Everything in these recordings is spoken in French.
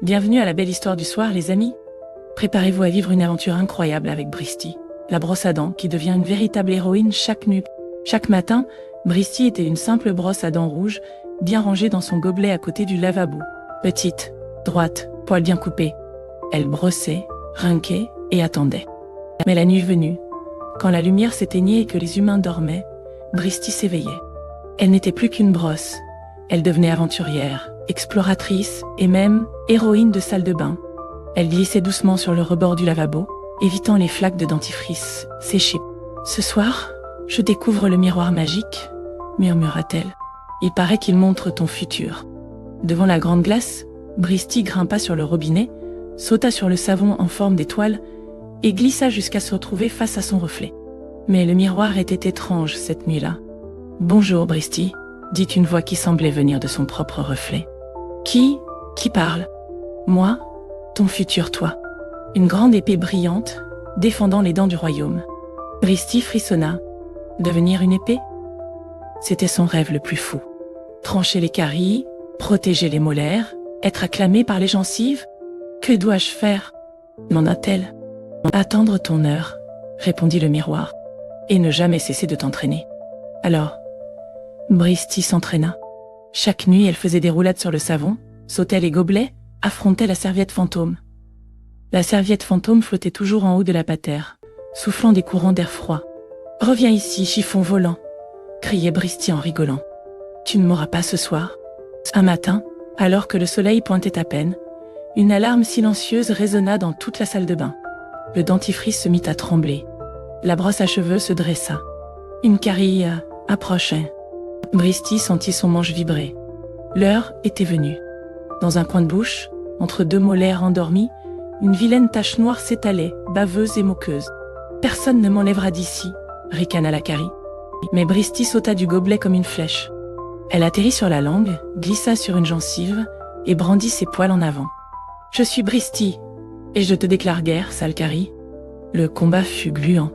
Bienvenue à la belle histoire du soir, les amis. Préparez-vous à vivre une aventure incroyable avec Bristy, la brosse à dents qui devient une véritable héroïne chaque nuit. Chaque matin, Bristy était une simple brosse à dents rouge, bien rangée dans son gobelet à côté du lavabo. Petite, droite, poils bien coupés. Elle brossait, rinquait et attendait. Mais la nuit venue, quand la lumière s'éteignait et que les humains dormaient, Bristy s'éveillait. Elle n'était plus qu'une brosse. Elle devenait aventurière, exploratrice et même héroïne de salle de bain. Elle glissait doucement sur le rebord du lavabo, évitant les flaques de dentifrice séchées. « Ce soir, je découvre le miroir magique, » murmura-t-elle. « Il paraît qu'il montre ton futur. » Devant la grande glace, Bristy grimpa sur le robinet, sauta sur le savon en forme d'étoile et glissa jusqu'à se retrouver face à son reflet. Mais le miroir était étrange cette nuit-là. « Bonjour, Bristy », dit une voix qui semblait venir de son propre reflet. « Qui parle ?»« Moi, ton futur toi. » Une grande épée brillante, défendant les dents du royaume. Bristy frissonna. Devenir une épée? C'était son rêve le plus fou. Trancher les caries, protéger les molaires, être acclamée par les gencives? Que dois-je faire? Demanda-t-elle. Attendre ton heure, répondit le miroir, et ne jamais cesser de t'entraîner. Alors, Bristy s'entraîna. Chaque nuit, elle faisait des roulades sur le savon, sautait les gobelets, affrontait la serviette fantôme. La serviette fantôme flottait toujours en haut de la patère, soufflant des courants d'air froid. « Reviens ici, chiffon volant !» criait Bristy en rigolant. « Tu ne m'auras pas ce soir. » Un matin, alors que le soleil pointait à peine, une alarme silencieuse résonna dans toute la salle de bain. Le dentifrice se mit à trembler. La brosse à cheveux se dressa. Une carie approchait. Bristy sentit son manche vibrer. L'heure était venue. Dans un coin de bouche, entre deux molaires endormis, une vilaine tache noire s'étalait, baveuse et moqueuse. « Personne ne m'enlèvera d'ici », ricana la carie. Mais Bristy sauta du gobelet comme une flèche. Elle atterrit sur la langue, glissa sur une gencive et brandit ses poils en avant. « Je suis Bristy, et je te déclare guerre, sale carie. » Le combat fut gluant.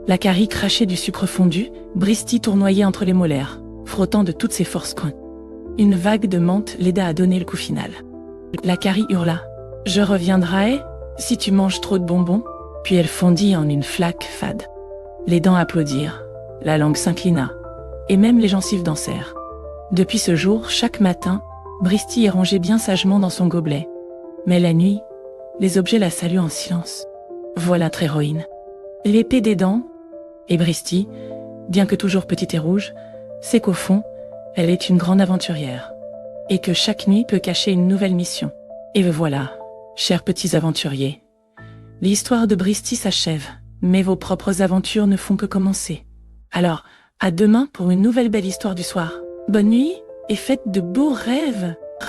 La carie crachait du sucre fondu, Bristy tournoyait entre les molaires, frottant de toutes ses forces coin. Une vague de menthe l'aida à donner le coup final. La carie hurla. « Je reviendrai si tu manges trop de bonbons ?» Puis elle fondit en une flaque fade. Les dents applaudirent, la langue s'inclina, et même les gencives dansèrent. Depuis ce jour, chaque matin, Bristy est rangée bien sagement dans son gobelet. Mais la nuit, les objets la saluent en silence. Voilà notre héroïne. L'épée des dents, et Bristy, bien que toujours petite et rouge, sait qu'au fond, elle est une grande aventurière, et que chaque nuit peut cacher une nouvelle mission. Et voilà, chers petits aventuriers, l'histoire de Bristy s'achève, mais vos propres aventures ne font que commencer. Alors, à demain pour une nouvelle belle histoire du soir. Bonne nuit et faites de beaux rêves!